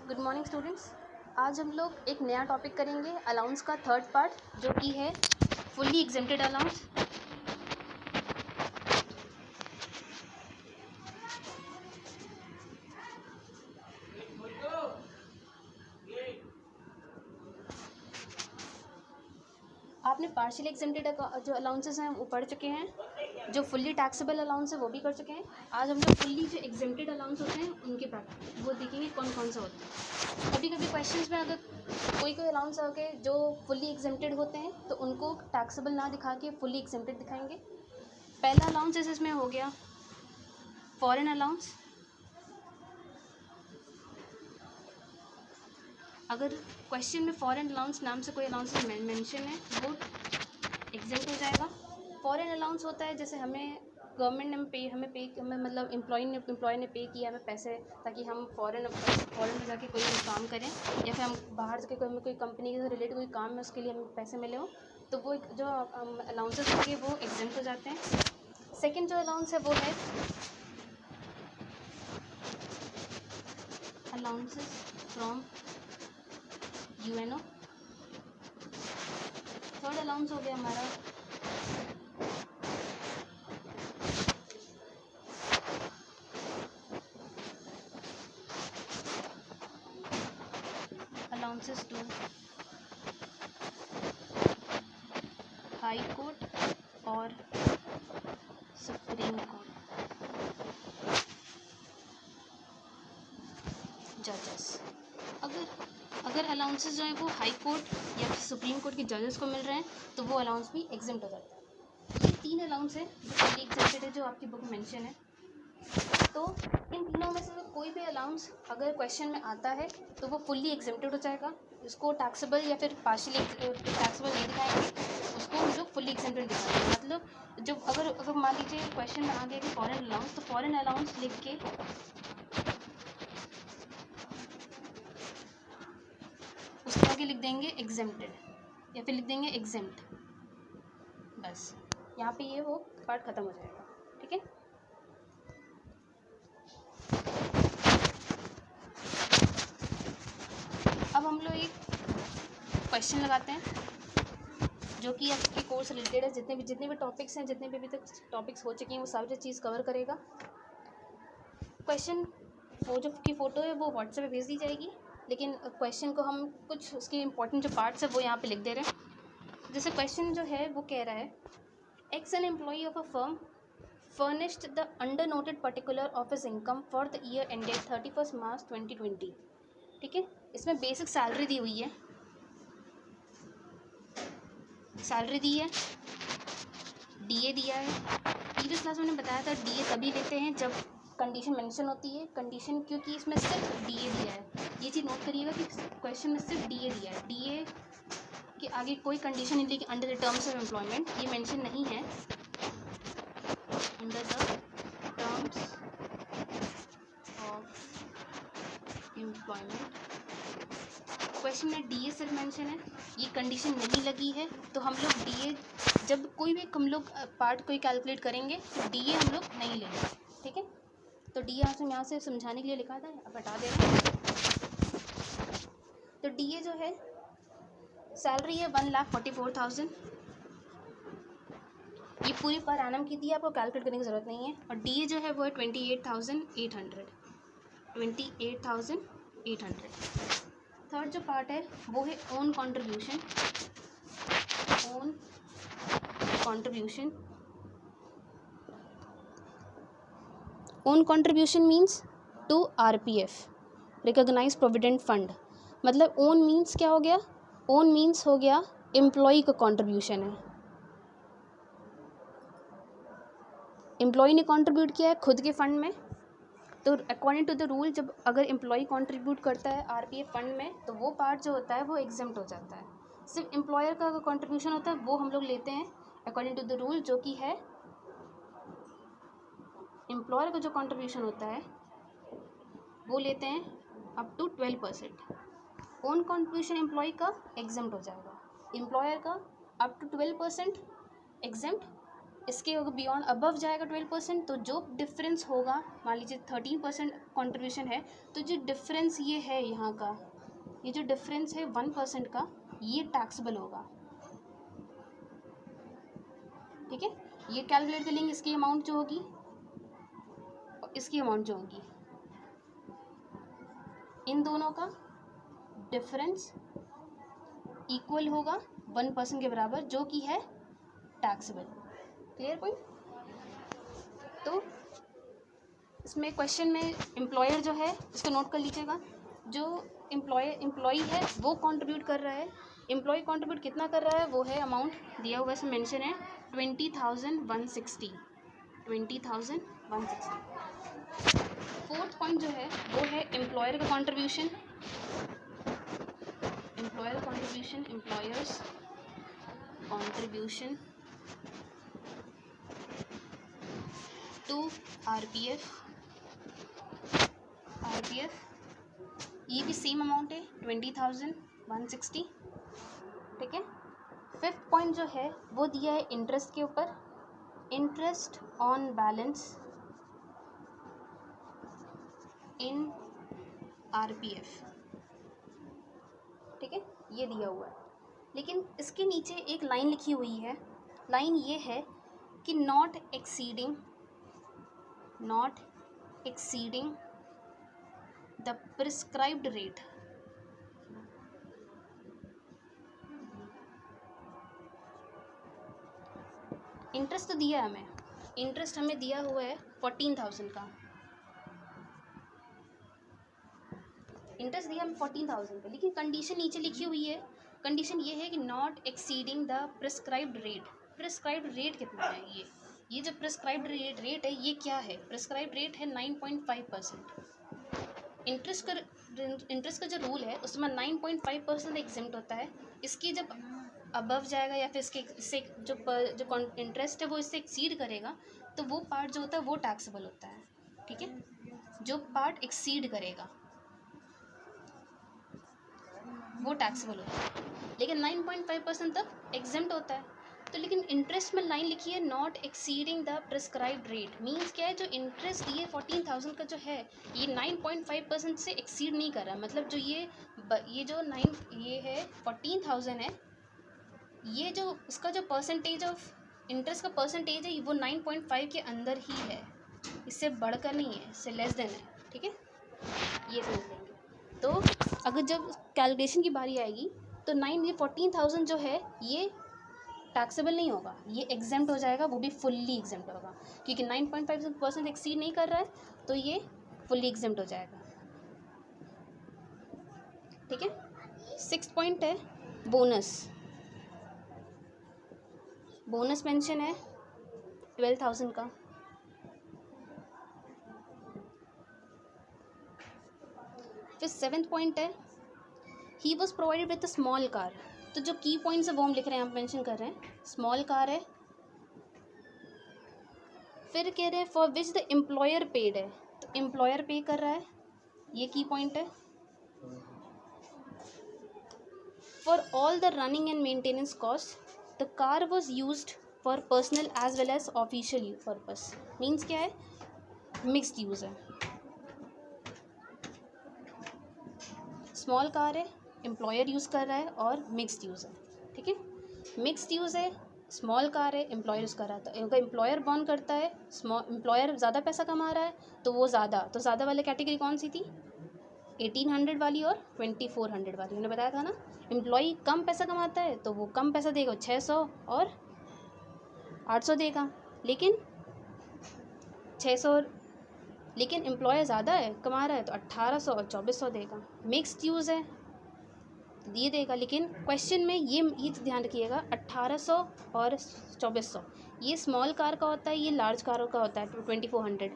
Good morning students. आज हम लोग एक नया टॉपिक करेंगे अलाउंस का थर्ड पार्ट, जो कि है फुल्ली एग्जेम्प्टेड अलाउंस। आपने पार्शियल एग्जेम्प्टेड जो अलाउंसेस हैं वो पढ़ चुके हैं, जो फुल्ली टैक्सेबल अलाउंस है वो भी कर चुके हैं। आज हम लोग फुल्ली जो एग्जेम्प्टेड अलाउंस होते हैं उनके प्रैक्टिस वो देखेंगे कौन कौन सा होता है। कभी कभी क्वेश्चंस में अगर कोई अलाउंस होके जो फुल्ली एग्जेम्प्टेड होते हैं तो उनको टैक्सेबल ना दिखा के फुल्ली एग्जेम्प्टेड दिखाएंगे। पहला अलाउंस इसमें हो गया फॉरेन अलाउंस। अगर क्वेश्चन में फॉरेन अलाउंस नाम से कोई अलाउंस मेंशन है वो एग्जेम्प्ट हो जाएगा। फॉरेन अलाउंस होता है जैसे हमें गवर्नमेंट ने हमें मतलब एम्प्लॉय ने पे किया हमें पैसे, ताकि हम फॉरेन में जाके कोई काम करें, या फिर हम बाहर जाके कोई कंपनी से रिलेटेड कोई काम है उसके लिए हमें पैसे मिले हो, तो वो जो अलाउंसेस होंगे वो एग्जेम्प्ट हो जाते हैं। सेकेंड जो अलाउंस है वो है allowances from UNO. Third allowance हो गया हमारा अलाउंसेस टू हाई कोर्ट और सुप्रीम कोर्ट जजेस। अगर अलाउंसेस जो है वो हाई कोर्ट या फिर सुप्रीम कोर्ट के जजेस को मिल रहे हैं तो वो अलाउंस भी एग्जेम्प्ट हो जाता है। ये तीन अलाउंस है जो फुल्ली एग्जेम्प्टेड है, जो आपकी बुक में मेंशन है। तो इन तीनों में से कोई भी अलाउंस अगर क्वेश्चन में आता है तो वो फुल्ली एग्जेम्प्टेड हो जाएगा। उसको टैक्सेबल या फिर पार्शियली टैक्सेबल नहीं दिखाएंगे, उसको हम लोग फुल्ली एग्जेम्प्टेड दिखाएंगे। मतलब जो अगर मान लीजिए क्वेश्चन में आ गया कि फॉरेन अलाउंस, तो फॉरेन अलाउंस लिख के उसके आगे लिख देंगे एग्जेम्प्टेड या फिर लिख देंगे एग्जेम्प्ट। बस यहाँ पे ये वो पार्ट ख़त्म हो जाएगा। ठीक है, अब हम लोग एक क्वेश्चन लगाते हैं जो कि आपके कोर्स से रिलेटेड है। जितने भी टॉपिक्स हैं, जितने भी अभी तक टॉपिक्स हो चुके हैं, वो सारी चीज़ कवर करेगा। क्वेश्चन वो जो की फ़ोटो है वो व्हाट्सएप पे भेज दी जाएगी, लेकिन क्वेश्चन को हम कुछ उसके इंपॉर्टेंट जो पार्ट्स है वो यहाँ पे लिख दे रहे हैं। जैसे क्वेश्चन जो है वो कह रहा है x an employee of a firm furnished the under noted particular of his income for the year ended 31st March 2020। ठीक है, इसमें बेसिक सैलरी दी हुई है, सैलरी दी है, डीए दिया है। प्रीवियस क्लास में मैंने बताया था डीए तभी लेते हैं जब कंडीशन मेंशन होती है। कंडीशन क्योंकि इसमें सिर्फ डीए दिया है, ये चीज़ नोट करिएगा कि क्वेश्चन में सिर्फ डीए दिया है। डीए के आगे कोई कंडीशन नहीं दी कि under the terms of employment, ये मेंशन नहीं है। Under the terms of employment question में डीए सिर्फ मेंशन है, ये कंडीशन नहीं लगी है, तो हम लोग डीए जब कोई भी हम लोग पार्ट कोई कैलकुलेट करेंगे तो डीए हम लोग नहीं लेंगे। ठीक है, तो डीए यहाँ से समझाने के लिए लिखा था, अब हटा दे रहे हैं। तो डीए जो है सैलरी है 1,44,000, ये पूरी पर एनम की थी, आपको कैलकुलेट करने की ज़रूरत नहीं है। और डीए जो है वो है 28,800। थर्ड जो पार्ट है वो है own contribution. Own contribution means to RPF, recognise provident fund. मतलब ओन मीन्स क्या हो गया, ओन मीन्स हो गया एम्प्लॉय का कंट्रीब्यूशन है। एम्प्लॉय ने कंट्रीब्यूट किया है खुद के फंड में, तो अकॉर्डिंग टू द रूल जब अगर एम्प्लॉय कंट्रीब्यूट करता है आरपीएफ फंड में तो वो पार्ट जो होता है वो एग्जेम्प्ट हो जाता है। सिर्फ एम्प्लॉयर का कंट्रीब्यूशन होता है वो हम लोग लेते हैं अकॉर्डिंग टू द रूल, जो कि है एम्प्लॉयर का जो कंट्रीब्यूशन होता है वो लेते हैं up to 12%। Own contribution employ का एग्जेम्प्ट हो जाएगा, एम्प्लॉयर का अप टू 12% एग्जेम्प्ट, इसके अगर बियॉन्ड अबव जाएगा 12%, तो जो डिफरेंस होगा, मान लीजिए 13% कॉन्ट्रीब्यूशन है, तो जो डिफरेंस ये है यहाँ का, ये जो डिफरेंस है 1% का, ये टैक्सेबल होगा। ठीक है, ये कैलकुलेट कर लेंगे, इसकी अमाउंट जो होगी और इसकी अमाउंट जो होगी, इन दोनों का डिफरेंस इक्वल होगा 1% के बराबर, जो कि है टैक्सेबल। Clear point? तो इसमें क्वेश्चन में एम्प्लॉयर जो है, इसको नोट कर लीजिएगा, जो एम्प्लॉई है वो कंट्रीब्यूट कर रहा है। एम्प्लॉय कंट्रीब्यूट कितना कर रहा है, वो है अमाउंट दिया हुआ, इसमें मेंशन है 20,160। 20,160। फोर्थ पॉइंट जो है वो है एम्प्लॉयर का contribution. Employer's contribution to RPF. ये भी सेम अमाउंट है 20,160। ठीक है। फिफ्थ पॉइंट जो है वो दिया है इंटरेस्ट के ऊपर, interest on balance in RPF. ठीक है, ये दिया हुआ है, लेकिन इसके नीचे एक लाइन लिखी हुई है। लाइन ये है कि not exceeding the prescribed rate. Interest तो दिया है हमें, इंटरेस्ट हमें दिया हुआ है 14,000 का, इंटरेस्ट दिया हमें 14,000 का, लेकिन कंडीशन नीचे लिखी हुई है। कंडीशन ये है कि not exceeding the prescribed rate. Prescribed rate कितना है? ये जो प्रिस्क्राइब्ड रेट है, ये क्या है? प्रिस्क्राइब्ड रेट है 9.5%। इंटरेस्ट का जो रूल है उसमें 9.5% एग्जेम्प्ट होता है। इसकी जब अबव जाएगा या फिर इससे जो इंटरेस्ट है वो इससे एक्सीड करेगा, तो वो पार्ट जो होता है वो टैक्सेबल होता है। ठीक है, जो पार्ट एक्सीड करेगा वो टैक्सेबल होता है, लेकिन 9.5% तक एग्जेम्प्ट होता है। तो लेकिन इंटरेस्ट में लाइन लिखी है not exceeding the prescribed rate. Means क्या है, जो इंटरेस्ट ये 14,000 का जो है, ये 9.5% से एक्सीड नहीं कर रहा। मतलब जो ये है 14,000 है, ये जो इसका जो परसेंटेज ऑफ इंटरेस्ट का परसेंटेज है वो 9.5 के अंदर ही है, इससे बढ़कर नहीं है, इससे लेस देन है। ठीक है, ये समझ लेंगे। तो अगर जब कैलकुलेशन की बारी आएगी तो 14,000 जो है ये टैक्सेबल नहीं होगा, ये एग्जेम्प्ट हो जाएगा, वो भी फुल्ली एग्जेम्प्ट होगा, क्योंकि 9.5% एक्सीड नहीं कर रहा है, तो ये फुल्ली एग्जेम्प्ट हो जाएगा। ठीक है। 6th पॉइंट है बोनस मेंशन है 12,000 का। फिर 7th पॉइंट है he was provided with a small car. तो जो की पॉइंट्स है वो हम लिख रहे हैं, हम मेंशन कर रहे हैं, स्मॉल कार है। फिर कह रहे हैं for which the employer paid है, तो एम्प्लॉयर पे कर रहा है, ये की पॉइंट है। For all the running and maintenance cost the car was used for personal as well as official purpose. Means क्या है, मिक्स्ड यूज़ है। स्मॉल कार है, एम्प्लॉयर यूज़ कर रहा है, और मिक्स्ड यूज़ है। ठीक है, मिक्स्ड यूज़ है, स्मॉल कार है, एम्प्लॉयर यूज़ कर रहा था। अगर एम्प्लॉयर बॉर्न करता है, एम्प्लॉयर ज़्यादा पैसा कमा रहा है, तो वो ज़्यादा वाली कैटेगरी कौन सी थी? 1800 वाली और 2400 वाली। मैंने बताया था ना, एम्प्लॉय कम पैसा कमाता है तो वो कम पैसा देगा, 600 और 800 देगा, लेकिन 600, लेकिन एम्प्लॉयर ज़्यादा है कमा रहा है तो 1800 और 2400 देगा। मिक्स्ड यूज़ है तो ये देगा, लेकिन क्वेश्चन में ये ध्यान रखिएगा, 1800 और 2400 ये स्मॉल कार का होता है, ये लार्ज कार का होता है 2400।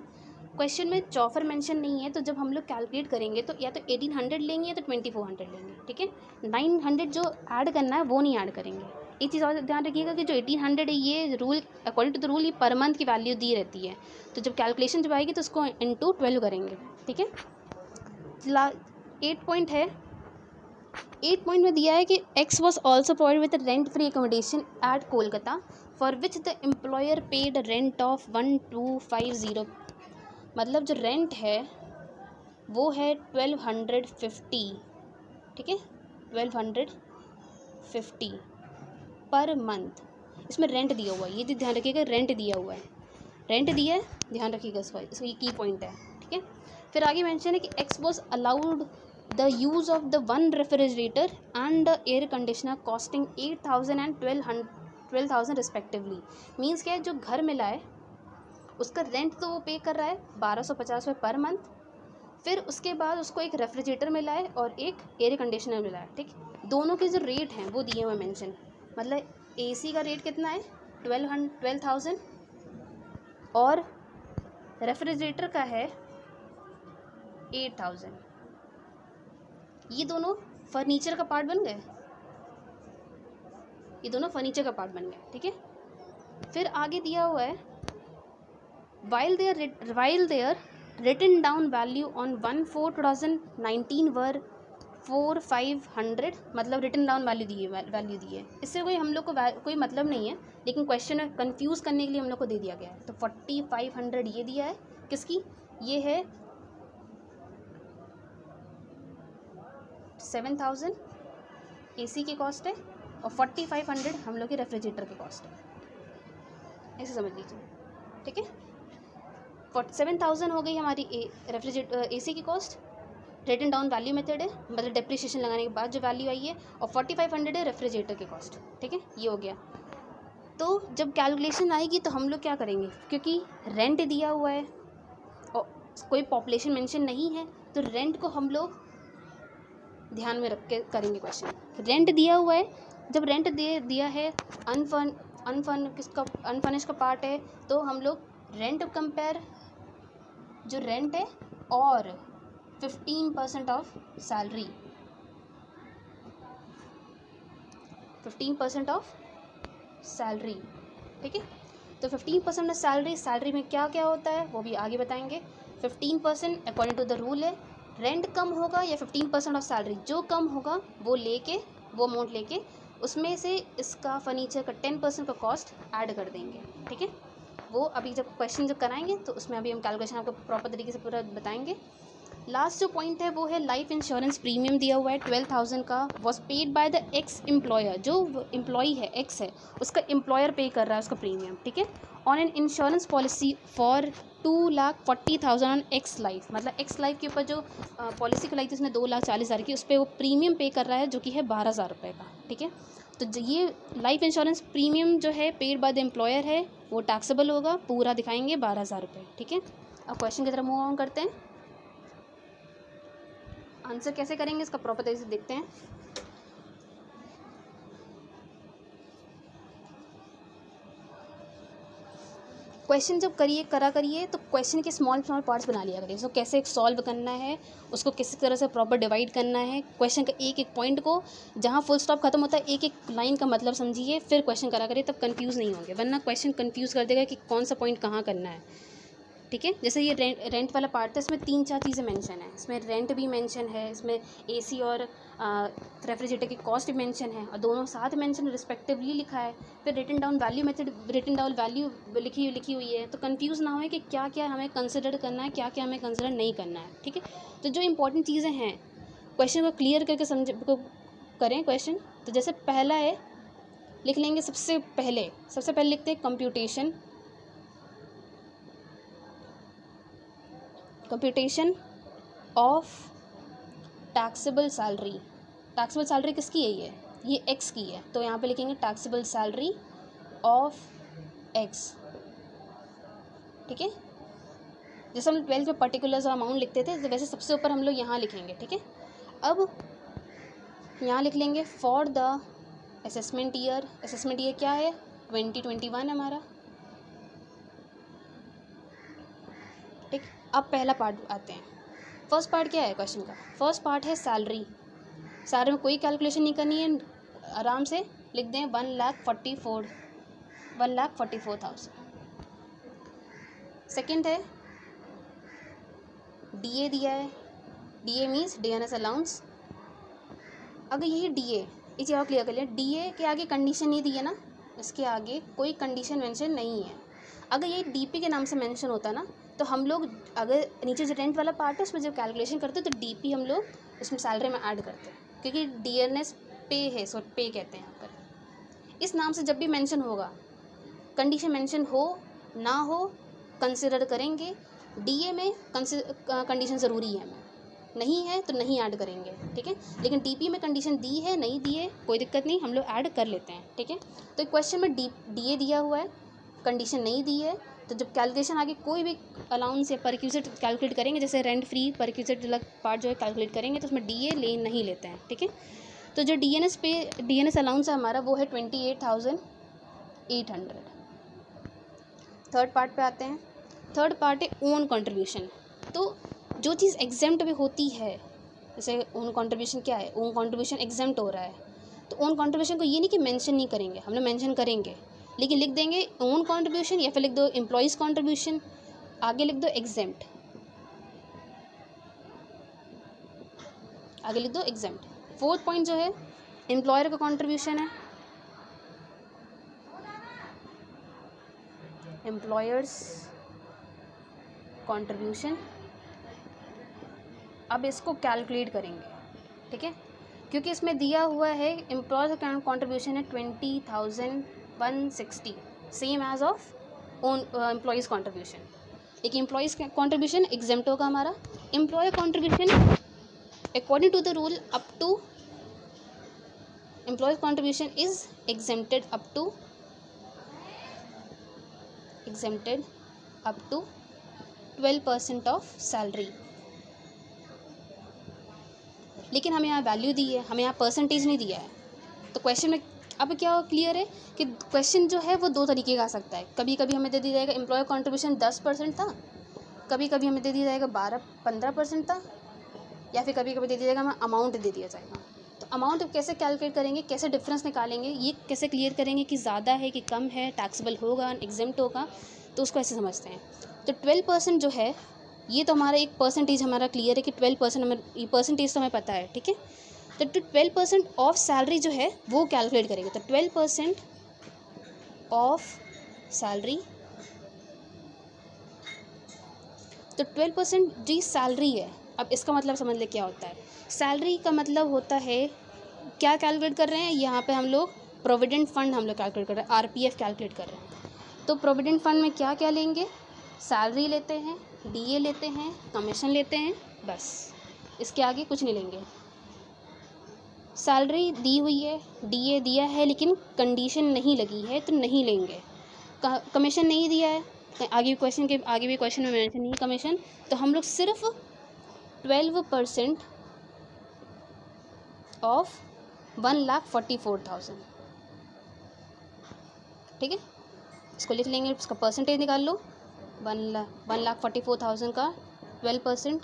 क्वेश्चन में चौफर मेंशन नहीं है, तो जब हम लोग कैलकुलेट करेंगे तो या तो 1800 लेंगे या तो 2400 लेंगे। ठीक है, 900 जो ऐड करना है वो नहीं ऐड करेंगे। एक चीज़ और ध्यान रखिएगा कि जो 1800 है, ये rule according to the rule ये पर मंथ की वैल्यू दी रहती है, तो जब कैलकुलेशन जब आएगी तो उसको into 12 करेंगे। ठीक है। 8 पॉइंट है 8 पॉइंट में दिया है कि X was also provide with rent free accommodation at Kolkata for which the employer paid rent of 1250। मतलब जो रेंट है वो है 1250, ठीक है, 1250 पर मंथ। इसमें रेंट दिया हुआ है, ये ध्यान रखिएगा, रेंट दिया हुआ है, रेंट दिया है, ध्यान रखिएगा इसका ये की पॉइंट है, ठीक है। फिर आगे मेंशन है कि X was allowed the use of the one refrigerator and air conditioner costing 8000 and 12,000 respectively. Means क्या है, जो घर मिला है उसका रेंट तो वो पे कर रहा है 1250 रुपये पर मंथ, फिर उसके बाद उसको एक रेफ्रिजरेटर मिला है और एक एयर कंडीशनर मिला है, ठीक। दोनों के जो रेट हैं वो दिए हुए मेंशन, मतलब एसी का रेट कितना है 12,000 और रेफ्रिजरेटर का है 8,000। ये दोनों फर्नीचर का पार्ट बन गए, ये दोनों फर्नीचर का पार्ट बन गए, ठीक है। फिर आगे दिया हुआ है while their written down value on 1/4/2019 वर 4,500, मतलब रिटन डाउन वैल्यू दी है। इससे कोई हम लोग को कोई मतलब नहीं है, लेकिन क्वेश्चन में कंफ्यूज करने के लिए हम लोग को दे दिया गया है। तो 4,500 ये दिया है किसकी, ये है 7,000 एसी की कॉस्ट है और 4,500 हम लोग के रेफ्रिजरेटर की कॉस्ट है, ऐसे समझ लीजिए, ठीक है। 7,000 हो गई हमारी रेफ्रिजरेटर एसी की cost, written down value method है, मतलब डेप्रिसिएशन लगाने के बाद जो वैल्यू आई है, और 4,500 है रेफ्रिजरेटर की कॉस्ट, ठीक है, ये हो गया। तो जब कैलकुलेशन आएगी तो हम लोग क्या करेंगे, क्योंकि रेंट दिया हुआ है और कोई पॉपुलेशन मेंशन नहीं है, तो रेंट को हम लोग ध्यान में रख के करेंगे क्वेश्चन। रेंट दिया हुआ है, जब रेंट दिया है अनफर्निश्ड का पार्ट है, तो हम लोग रेंट कंपेयर जो रेंट है और 15% ऑफ सैलरी, 15% ऑफ सैलरी, ठीक है। तो 15% ऑफ सैलरी में क्या क्या होता है वो भी आगे बताएंगे। 15% अकॉर्डिंग टू द रूल है, रेंट कम होगा या 15% ऑफ सैलरी, जो कम होगा वो अमाउंट लेके उसमें से इसका फर्नीचर का 10% का कॉस्ट ऐड कर देंगे, ठीक है। वो अभी जब क्वेश्चन जब कराएंगे तो उसमें अभी हम कैलकुलेशन आपको प्रॉपर तरीके से पूरा बताएंगे। लास्ट जो पॉइंट है वो है लाइफ इंश्योरेंस प्रीमियम दिया हुआ है 12,000 का, was paid by the x employer, जो एम्प्लॉई है एक्स है उसका एम्प्लॉयर पे कर रहा है उसका प्रीमियम, ठीक है, on an insurance policy for 2,40,000 on x life, मतलब एक्स लाइफ के ऊपर जो पॉलिसी कराई थी उसने 2,40,000 की, उस पर वो प्रीमियम पे कर रहा है जो कि है 12,000 रुपये का, ठीक है। तो ये लाइफ इंश्योरेंस प्रीमियम जो है पेड बाय द एम्प्लॉयर है वो टैक्सेबल होगा, पूरा दिखाएंगे 12,000 रुपये, ठीक है। अब क्वेश्चन की तरफ मूव ऑन करते हैं। आंसर कैसे करेंगे इसका प्रॉपर तरीके से देखते हैं। क्वेश्चन जब करिए तो क्वेश्चन के स्मॉल पार्ट्स बना लिया करिए, उसको कैसे सॉल्व करना है, उसको किस तरह से प्रॉपर डिवाइड करना है, क्वेश्चन का एक एक पॉइंट को जहाँ फुल स्टॉप खत्म होता है एक एक लाइन का मतलब समझिए, फिर क्वेश्चन करिए, तब कंफ्यूज नहीं होंगे, वरना क्वेश्चन कंफ्यूज कर देगा कि कौन सा पॉइंट कहाँ करना है, ठीक है। जैसे ये रेंट वाला पार्ट था, इसमें 3-4 चीज़ें मेंशन है, इसमें रेंट भी मेंशन है, इसमें एसी और रेफ्रिजरेटर की कॉस्ट भी मेंशन है और दोनों साथ मेंशन रिस्पेक्टिवली लिखा है। फिर written down value method, written down value लिखी हुई है, तो कंफ्यूज ना हो कि क्या क्या हमें कंसिडर करना है, क्या क्या हमें कंसिडर नहीं करना है, ठीक है। तो जो इंपॉर्टेंट चीज़ें हैं क्वेश्चन को क्लियर करके करें क्वेश्चन। तो जैसे पहला है लिख लेंगे, सबसे पहले लिखते हैं कंप्यूटेशन ऑफ टैक्सेबल सैलरी किसकी है, ये एक्स की है, तो यहाँ पे लिखेंगे टैक्सेबल सैलरी ऑफ एक्स, ठीक है। जैसे हम 12th में पर्टिकुलर अमाउंट लिखते थे, तो वैसे सबसे ऊपर हम लोग यहाँ लिखेंगे, ठीक है। अब यहाँ लिख लेंगे फॉर द असेसमेंट ईयर क्या है 2021 है हमारा, ठीक। अब पहला पार्ट आते हैं, फर्स्ट पार्ट क्या है क्वेश्चन का, फर्स्ट पार्ट है सैलरी में कोई कैलकुलेशन नहीं करनी है, आराम से लिख दें 1,44,000। सेकंड है डीए दिया है, डीए मीन्स डीएनएस अलाउंस, अगर यही DA, ये चीज़ और क्लियर कर लिया, DA के आगे कंडीशन नहीं दी है ना, इसके आगे कोई कंडीशन मेंशन नहीं है। अगर ये DP के नाम से मेंशन होता ना, तो हम लोग अगर नीचे जो रेंट वाला पार्ट है उसमें जब कैलकुलेशन करते तो DP हम लोग उसमें सैलरी में ऐड करते हैं, क्योंकि DNS पे है, सो पे कहते हैं यहाँ पर। इस नाम से जब भी मेंशन होगा, कंडीशन मेंशन हो ना हो कंसिडर करेंगे। DA में कंडीशन ज़रूरी है, नहीं है तो नहीं ऐड करेंगे, ठीक है। लेकिन DP में कंडीशन दी है, नहीं दी है, कोई दिक्कत नहीं, हम लोग ऐड कर लेते हैं, ठीक है। तो क्वेश्चन में DA दिया हुआ है, कंडीशन नहीं दी है, तो जब कैलकुलेशन आगे कोई भी अलाउंस या परक्यूजिट कैलकुलेट करेंगे, जैसे रेंट फ्री परक्यूजिट अलग पार्ट जो है कैलकुलेट करेंगे, तो उसमें DA नहीं लेते हैं, ठीक है। तो जो DNS अलाउंस है हमारा वो है 28,800। थर्ड पार्ट पे आते हैं। थर्ड पार्ट है ओन कंट्रीब्यूशन। तो जो चीज़ एग्जेम्प्ट में होती है, जैसे ओन कंट्रीब्यूशन क्या है, ओन कंट्रीब्यूशन एग्जेम्प्ट हो रहा है, तो ओन कंट्रीब्यूशन को ये नहीं कि मेंशन नहीं करेंगे, हम लोग मेंशन करेंगे, लेकिन लिख देंगे ओन कंट्रीब्यूशन, या फिर लिख दो एम्प्लॉयज़ कंट्रीब्यूशन, आगे लिख दो एग्जेम्प्ट, आगे लिख दो एग्जेम्प्ट। फोर्थ पॉइंट जो है एम्प्लॉयर का कंट्रीब्यूशन है, एम्प्लॉयर्स कंट्रीब्यूशन। अब इसको कैलकुलेट करेंगे, ठीक है, क्योंकि इसमें दिया हुआ है एम्प्लॉयर्स का कंट्रीब्यूशन है 20,160, same as of own employees contribution. लेकिन एम्प्लॉयज़ कंट्रीब्यूशन एग्जेम्प्ट होगा हमारा। Employer contribution according to the rule up to employees contribution is exempted up to 12% of salary. लेकिन हमें यहाँ वैल्यू दी है, हमें यहाँ परसेंटेज नहीं दिया है। तो क्वेश्चन में अब क्या क्लियर है कि क्वेश्चन जो है वो दो तरीके का आ सकता है। कभी कभी हमें दे दिया जाएगा एम्प्लॉयर कंट्रीब्यूशन 10% था, कभी कभी हमें दे दिया जाएगा 12-15% था, या फिर कभी कभी दे दिया जाएगा हमें अमाउंट दे दिया जाएगा। तो अमाउंट कैसे कैलकुलेट करेंगे, कैसे डिफरेंस निकालेंगे, ये कैसे क्लियर करेंगे कि ज़्यादा है कि कम है, टैक्सेबल होगा, एग्जेम्प्ट होगा, तो उसको ऐसे समझते हैं। तो 12% जो है ये तो हमारा एक परसेंटेज हमारा क्लियर है कि 12% हमें, ये परसेंटेज तो हमें पता है, ठीक है। तो 12% ऑफ सैलरी जो है वो कैलकुलेट करेंगे। तो 12% ऑफ सैलरी, तो 12% जी सैलरी है। अब इसका मतलब समझ ले क्या होता है। सैलरी का मतलब होता है, क्या कैलकुलेट कर रहे हैं यहाँ पे हम लोग, प्रोविडेंट फंड हम लोग कैलकुलेट कर रहे हैं, RPF कैलकुलेट कर रहे हैं। तो प्रोविडेंट फंड में क्या क्या लेंगे, सैलरी लेते हैं, DA लेते हैं, कमीशन लेते हैं, बस इसके आगे कुछ नहीं लेंगे। सैलरी दी हुई है, DA दिया है, लेकिन कंडीशन नहीं लगी है तो नहीं लेंगे। कमीशन नहीं दिया है, आगे क्वेश्चन में मेंशन नहीं कमीशन, तो हम लोग सिर्फ 12% ऑफ 1,44,000, ठीक है। इसको लिख लेंगे, इसका परसेंटेज निकाल लो। 1,44,000 का 12%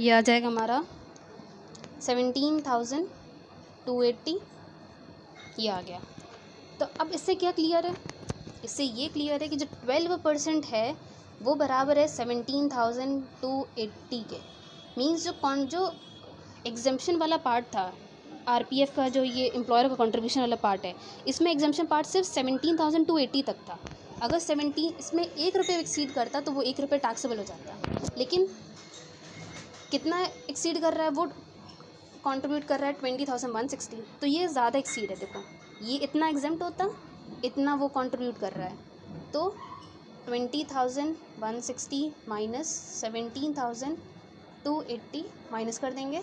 ये आ जाएगा हमारा 17,280, ये आ गया। तो अब इससे क्या क्लियर है, इससे ये क्लियर है कि जो 12% है वो बराबर है 17,280 के। मीन्स जो एग्जेम्पशन वाला पार्ट था RPF का, जो ये एम्प्लॉयर का कंट्रीब्यूशन वाला पार्ट है, इसमें एग्जेम्पशन पार्ट सिर्फ 17,280 तक था। अगर 17 इसमें 1 रुपये एक्सीड करता तो वो 1 रुपये टैक्सेबल हो जाता, लेकिन कितना एक्सीड कर रहा है, वो कंट्रीब्यूट कर रहा है 20,160, तो ये ज़्यादा एक्सीड है। देखो ये इतना एग्जेम्प्ट होता, इतना वो कंट्रीब्यूट कर रहा है, तो 20,160 माइनस 17,280 माइनस कर देंगे,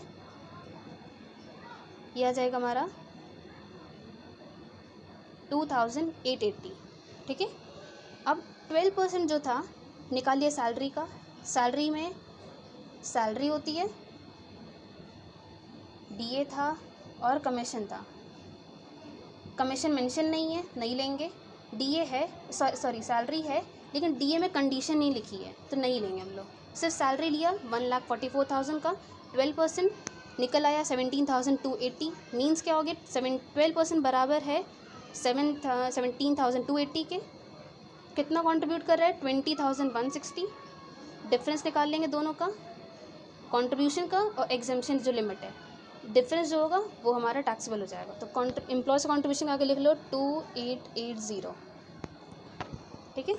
ये आ जाएगा हमारा 2,880, ठीक है। अब 12% जो था निकाल लिया सैलरी का। सैलरी में सैलरी होती है, DA था और कमीशन था। कमीशन मेंशन नहीं है, नहीं लेंगे। DA है, सॉरी सैलरी है, लेकिन DA में कंडीशन नहीं लिखी है तो नहीं लेंगे हम लोग। सिर्फ सैलरी लिया 1,44,000 का, 12% निकल आया 17,280। मीन्स क्या हो गया, 12% बराबर है 17,280 के। कितना कंट्रीब्यूट कर रहा है, 20,160। डिफरेंस निकाल लेंगे दोनों का, कंट्रीब्यूशन का और एग्जेम्पशन जो लिमिट है, डिफरेंस जो होगा वो हमारा टैक्सेबल हो जाएगा। तो एम्प्लॉय से कंट्रीब्यूशन आगे लिख लो 2880, ठीक है,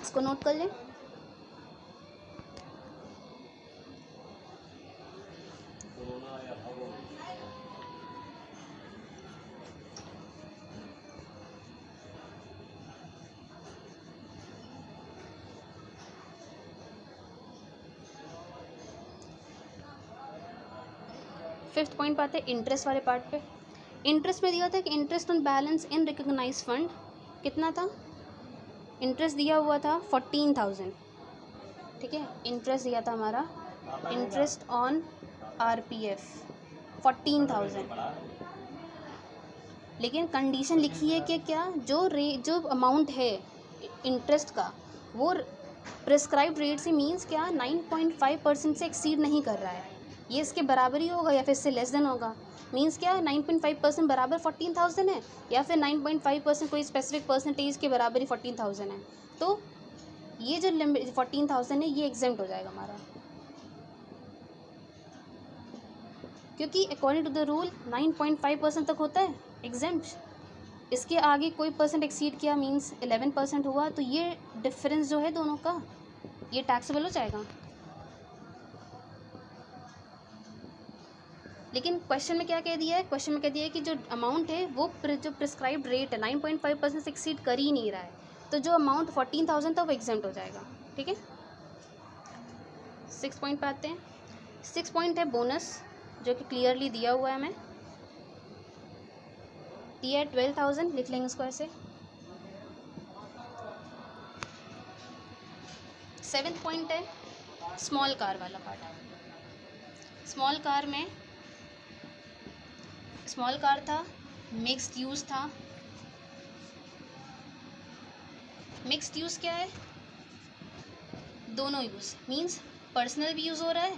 इसको नोट कर लें। फिफ्थ पॉइंट पे आते हैं इंटरेस्ट वाले पार्ट पे। इंटरेस्ट में दिया था कि interest on balance in recognised fund कितना था, इंटरेस्ट दिया हुआ था 14,000, ठीक है, इंटरेस्ट दिया था हमारा, इंटरेस्ट ऑन RPF 14,000, लेकिन कंडीशन लिखी है कि क्या जो अमाउंट है इंटरेस्ट का वो प्रिस्क्राइब्ड रेट से मीन्स क्या 9.5% से एक्सीड नहीं कर रहा है, ये इसके बराबर ही होगा या फिर इससे लेस देन होगा। मीन्स क्या 9.5% बराबर 14,000 है या फिर 9.5% कोई स्पेसिफिक परसेंटेज के बराबर ही 14,000 है, तो ये जो लिमिट 14,000 है ये एग्जेम्प्ट हो जाएगा हमारा, क्योंकि अकॉर्डिंग टू द रूल 9.5% तक होता है एग्जेम्प्ट, इसके आगे कोई परसेंट एक्सीड किया मीन्स 11% हुआ, तो ये डिफरेंस जो है दोनों का ये टैक्सेबल हो जाएगा। लेकिन क्वेश्चन में क्या कह दिया है, क्वेश्चन में कह दिया है कि जो अमाउंट है वो जो प्रिस्क्राइब्ड रेट है 9.5% से एक्सीड कर ही नहीं रहा है, तो जो अमाउंट 14,000 था वो एग्जेम्प्ट हो जाएगा, ठीक है। 6 पॉइंट पे आते हैं। 6 पॉइंट है बोनस, जो कि क्लियरली दिया हुआ है, हमें दिया है 12,000, लिख लेंगे इसको ऐसे। 7th पॉइंट है स्मॉल कार वाला पार्ट। स्मॉल कार में स्मॉल कार था, मिक्स्ड यूज़ था। मिक्स्ड यूज़ क्या है, दोनों यूज़, मीन्स पर्सनल भी यूज़ हो रहा है,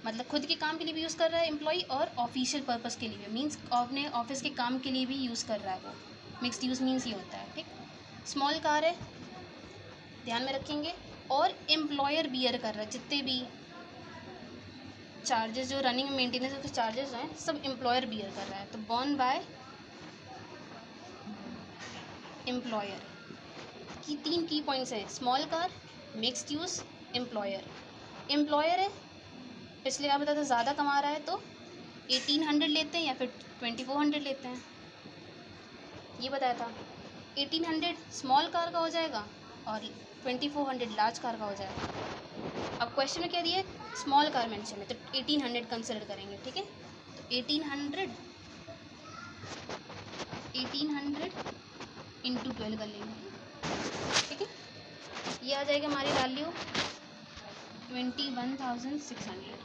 मतलब खुद के काम के लिए भी यूज़ कर रहा है एम्प्लॉय, और ऑफिशियल पर्पस के लिए भी, मीन्स अपने ऑफिस के काम के लिए भी यूज़ कर रहा है वो। मिक्स्ड यूज़ मीन्स ये होता है, ठीक। स्मॉल कार है, ध्यान में रखेंगे, और एम्प्लॉयर बियर कर रहा है, जितने भी चार्जेस जो रनिंग मेंटेनेंस के चार्जेस हैं सब एम्प्लॉयर बियर कर रहा है, तो बॉर्न बाय एम्प्लॉयर की 3 की पॉइंट्स हैं, small car, mixed use, employer. Employer है, पिछले बार बताया था ज़्यादा कमा रहा है तो 1800 लेते हैं या फिर 2400 लेते हैं, ये बताया था। 1800 स्मॉल कार का हो जाएगा और 2400 लार्ज कार का हो जाएगा। अब क्वेश्चन में क्या दिया है, स्मॉल कार मेंशन है तो 1800 कंसिडर करेंगे, ठीक है। तो 1800 इंटू 12 कर लेंगे, ठीक है, ये आ जाएगा हमारी वैल्यू 21,600,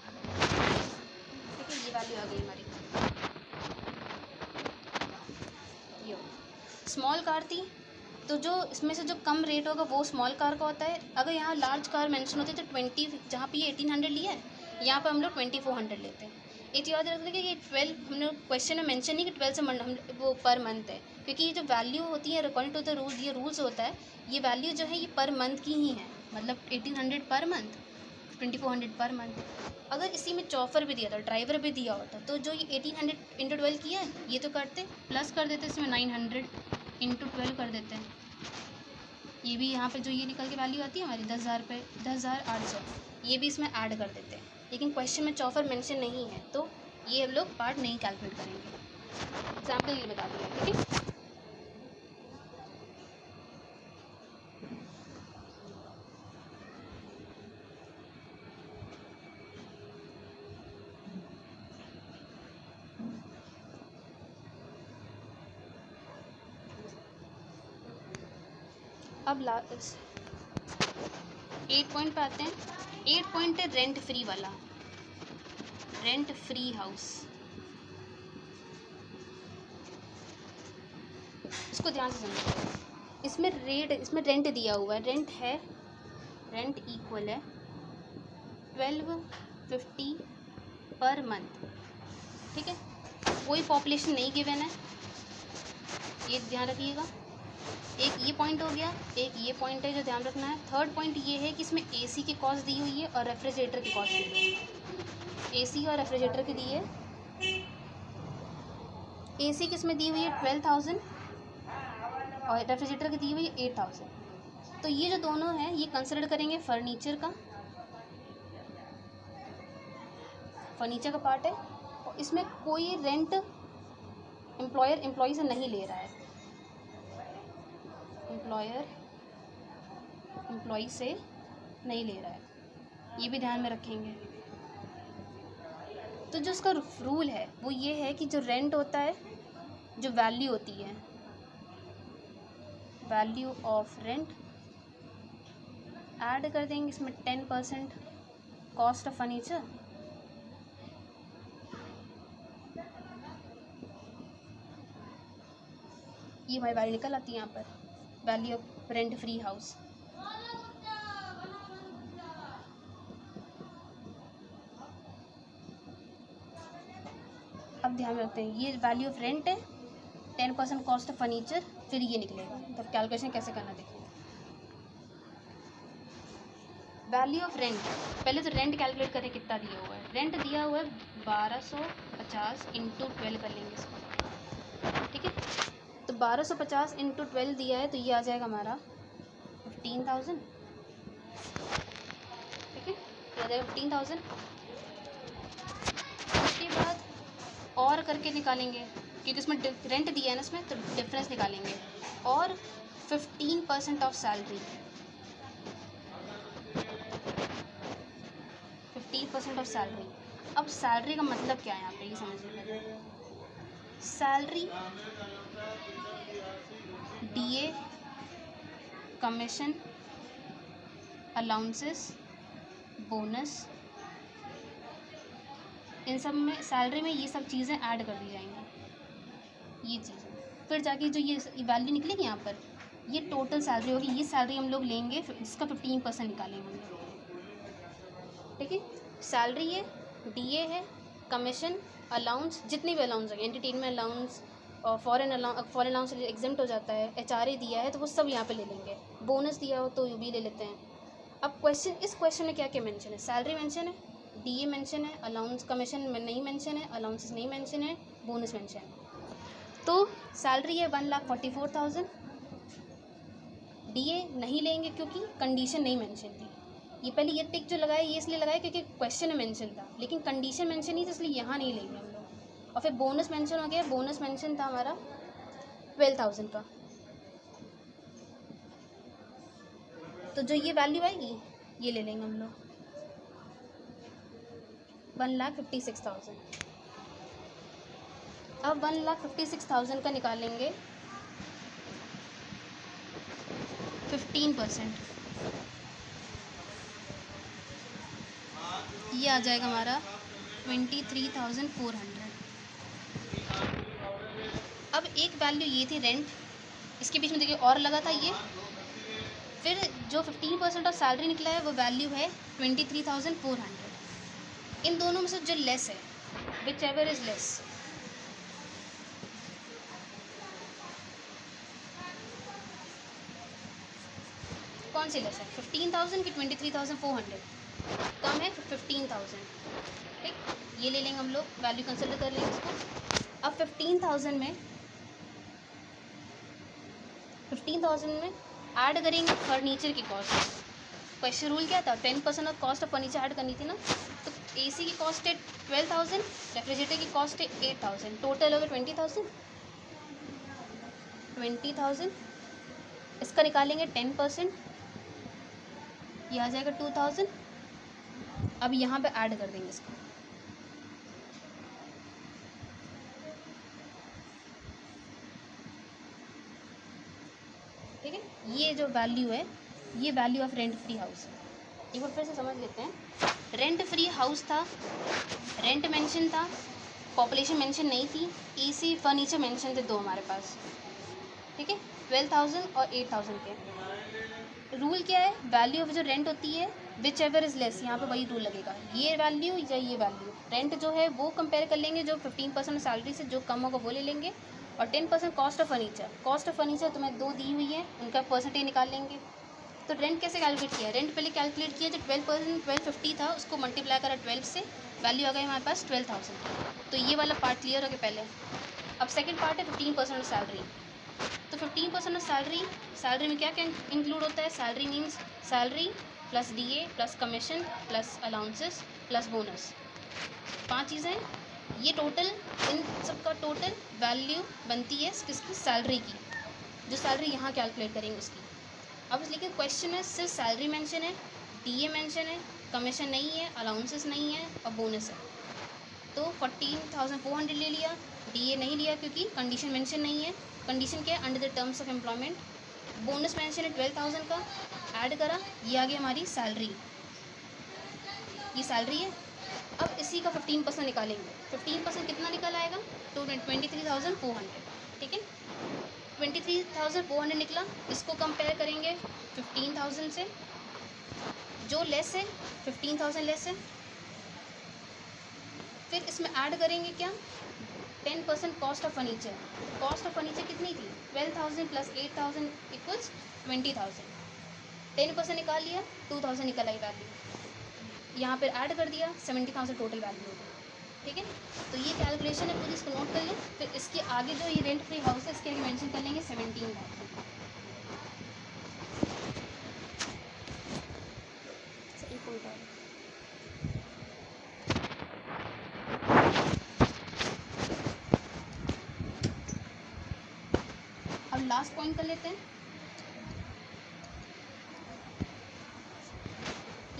ठीक है, ये वैल्यू आ गई हमारी। ये स्मॉल कार थी तो जो इसमें से जो कम रेट होगा वो स्मॉल कार का होता है। अगर यहाँ लार्ज कार मेंशन होती है तो 20, जहाँ पे ये 1800 लिया है यहाँ पे हम लोग 2400 लेते हैं। एक चीज़ याद रखते हैं कि ये 12 हमने क्वेश्चन में मेंशन नहीं कि 12 से हम वो पर मंथ है, क्योंकि ये जो वैल्यू होती है अकॉर्डिंग टू द रूल, ये रूल्स होता है, ये वैल्यू जो है ये पर मंथ की ही है, मतलब 1800 पर मंथ, 2400 पर मंथ। अगर इसी में चौफर भी दिया था, ड्राइवर भी दिया होता, तो जो ये 1800 इंटू 12 किया है ये तो करते प्लस कर देते, इसमें 900 इंटू 12 कर देते हैं, ये भी यहाँ पे जो ये निकल के वैल्यू आती है हमारी 10,000 पे 10,800, ये भी इसमें ऐड कर देते हैं। लेकिन क्वेश्चन में चौफर मेंशन नहीं है तो ये हम लोग पार्ट नहीं कैलकुलेट करेंगे, एग्जाम्पल ये बता दिया, ठीक है। अब 8 पॉइंट पे आते हैं। 8 पॉइंट है रेंट फ्री वाला, रेंट फ्री हाउस, इसको ध्यान से समझो। इसमें रेंट दिया हुआ है, रेंट है, रेंट इक्वल है 1250 पर मंथ, ठीक है। कोई पॉपुलेशन नहीं गिवन है, ये ध्यान रखिएगा, एक ये पॉइंट हो गया, एक ये पॉइंट है जो ध्यान रखना है। थर्ड पॉइंट ये है कि इसमें एसी की कॉस्ट दी हुई है और रेफ्रिजरेटर की कॉस्ट दी हुई है। एसी और रेफ्रिजरेटर की दी है। एसी की इसमें दी हुई है 12,000 और रेफ्रिजरेटर की दी हुई है 8,000। तो ये जो दोनों हैं ये कंसिडर करेंगे फर्नीचर का पार्ट है, और इसमें कोई रेंट एम्प्लॉयर एम्प्लॉई से नहीं ले रहा है। एम्प्लॉयर एम्प्लॉई से नहीं ले रहा है, ये भी ध्यान में रखेंगे। तो जो उसका रूल है वो ये है कि जो रेंट होता है, जो वैल्यू होती है, वैल्यू ऑफ रेंट, ऐड कर देंगे इसमें 10% कॉस्ट ऑफ फर्नीचर, ये हमारी वैल्यू निकल आती है यहाँ पर, value of rent free house. अब ध्यान में रखते हैं ये वैल्यू ऑफ रेंट है, 10% कॉस्ट ऑफ फर्नीचर, फिर ये निकलेगा। तब कैलकुलेशन कैसे करना देखिए। वैल्यू ऑफ रेंट, पहले तो रेंट कैलकुलेट करें कितना दिया हुआ है। रेंट दिया हुआ है 1250 इंटू 12 कर लेंगे इसको, ठीक है। तो 1250 इंटू 12 दिया है तो ये आ जाएगा हमारा 15,000, ठीक है, ये आ जाएगा 15,000। उसके बाद और करके निकालेंगे क्योंकि इसमें रेंट दिया है ना, इसमें तो डिफरेंस निकालेंगे। और 15% ऑफ सैलरी, 15% ऑफ सैलरी। अब सैलरी का मतलब क्या है यहाँ पे, ये समझिए पहले। Salary DA, commission, allowances, bonus, इन सब में सैलरी में ये सब चीज़ें ऐड कर दी जाएंगी, ये चीज़ें। फिर जाके जो ये वैल्यू निकलेगी यहाँ पर, ये टोटल सैलरी होगी। ये सैलरी हम लोग लेंगे, इसका 15% निकालेंगे हम लोग, ठीक है। सैलरी है, डीए है, कमीशन, अलाउंस, जितनी भी अलाउंस है, एंटरटेनमेंट अलाउंस और फॉरेन अलाउंस एग्जेम्प्ट हो जाता है, एचआरए दिया है तो वो सब यहाँ पे ले लेंगे। बोनस दिया हो तो ये भी ले लेते हैं। अब क्वेश्चन, इस क्वेश्चन में क्या क्या मेंशन है, सैलरी मेंशन है, डीए मेंशन है, अलाउंस कमीशन में नहीं मेंशन है, अलाउंसेस नहीं मेंशन है, बोनस मेंशन है। तो सैलरी है 1,44,000, डीए नहीं लेंगे क्योंकि कंडीशन नहीं मेंशन थी। ये पहले ये टिक जो लगाया ये इसलिए लगाया क्योंकि क्वेश्चन में मेंशन था, लेकिन कंडीशन मेंशन नहीं था, इसलिए यहाँ नहीं लेंगे हम लोग। और फिर बोनस मेंशन हो गया, बोनस मेंशन था हमारा 12,000 का। तो जो ये वैल्यू आएगी ये ले लेंगे हम लोग, 1,56,000। अब 1,56,000 का निकालेंगे 15%, ये आ जाएगा हमारा 23,400। अब एक वैल्यू ये थी रेंट, इसके बीच में देखिए और लगा था ये। फिर जो 15% ऑफ सैलरी निकला है वो वैल्यू है 23,400। इन दोनों में से जो लेस है, विच एवर इज लेस, कौन सी लेस है, 15,000 की 23,400? कम है 15,000, ठीक, ये ले लेंगे हम लोग, वैल्यू कंसिडर कर लेंगे इसको। अब 15,000 में ऐड करेंगे फर्नीचर की कॉस्ट। क्वेश्चन रूल क्या था, 10% of cost of furniture add करनी थी ना। तो एसी की कॉस्ट है 12,000, रेफ्रिजरेटर की कॉस्ट है 8,000, टोटल होगा 20,000। इसका निकालेंगे 10%, ये आ जाएगा 2,000। अब यहाँ पे ऐड कर देंगे इसको, ठीक है। ये जो वैल्यू है ये value of rent free house है। एक बार फिर से समझ लेते हैं। रेंट फ्री हाउस था, रेंट मेंशन था, पॉपुलेशन मेंशन नहीं थी, एसी फर्नीचर मेंशन थे दो हमारे पास, ठीक है, 12,000 और 8,000 के। रूल क्या है, वैल्यू ऑफ जो रेंट होती है विच एवर इज़ लेस, यहाँ पे वही रूल लगेगा, ये वैल्यू या ये वैल्यू। रेंट जो है वो कंपेयर कर लेंगे, जो 15% सैलरी से जो कम होगा वो ले लेंगे, और 10% cost of furniture. Cost of furniture तुम्हें 2 दी हुई है, उनका परसेंटेज निकाल लेंगे। तो रेंट कैसे कैलकुलेट किया? रेंट पहले कैलकुलेट किया, जो 12% 1250 था उसको मल्टीप्लाई करा 12 से, वैल्यू आ गई हमारे पास 12,000। तो ये वाला पार्ट क्लियर हो गया पहले। अब सेकंड पार्ट है 15% ऑफ सैलरी। तो 15% ऑफ सैलरी, सैलरी में क्या क्या इंक्लूड होता है? Salary means salary plus DA plus commission plus allowances plus bonus, 5 चीज़ें। ये टोटल, इन सबका टोटल वैल्यू बनती है किसकी? सैलरी की, जो सैलरी यहाँ कैलकुलेट करेंगे उसकी। अब लेकिन क्वेश्चन में सिर्फ सैलरी मेंशन है, DA मेंशन है, कमीशन नहीं है, अलाउंसेस नहीं है और बोनस है। तो 14,400 ले लिया, DA नहीं लिया क्योंकि कंडीशन मेंशन नहीं है। कंडीशन क्या है? Under the terms of employment. Bonus mention है 12,000 का, ऐड करा, ये आ गया हमारी सैलरी, ये सैलरी है। अब इसी का 15% निकालेंगे। 15% कितना निकल आएगा? तो 23,400, ठीक है। 23,400 निकला, इसको कंपेयर करेंगे 15,000 से, जो लेस है 15,000 लेस है। फिर इसमें ऐड करेंगे क्या? 10% cost of furniture. Cost of furniture कितनी थी? 12,000 प्लस 8,000 इक्वल्स 20,000। 10% निकाल लिया, 2,000 निकल आई वैल्यू। यहाँ पर ऐड कर दिया, 70,000 टोटल वैल्यू हो गई, ठीक है। तो ये कैलकुलेशन है पूरी, इसको नोट कर लें। फिर इसके आगे जो ये रेंट फ्री हाउस है, इसके आगे मेंशन कर लेंगे 17,000। अब लास्ट पॉइंट कर लेते हैं।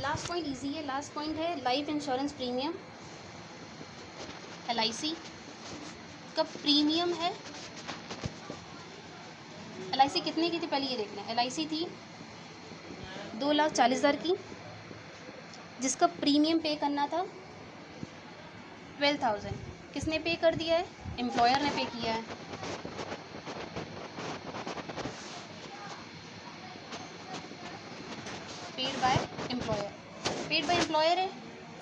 लास्ट पॉइंट इजी है। लास्ट पॉइंट है लाइफ इंश्योरेंस प्रीमियम। LIC का प्रीमियम है। LIC कितने की थी पहले ये देख लें। LIC थी 2,40,000 की, जिसका प्रीमियम पे करना था 12,000। किसने पे कर दिया है? एम्प्लॉयर ने पे किया है। Paid by employer, paid by employer है,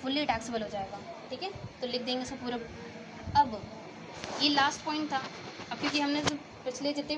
फुल्ली टैक्सेबल हो जाएगा, ठीक है। तो लिख देंगे इसको पूरा। अब ये लास्ट पॉइंट था। अब क्योंकि हमने पिछले जितने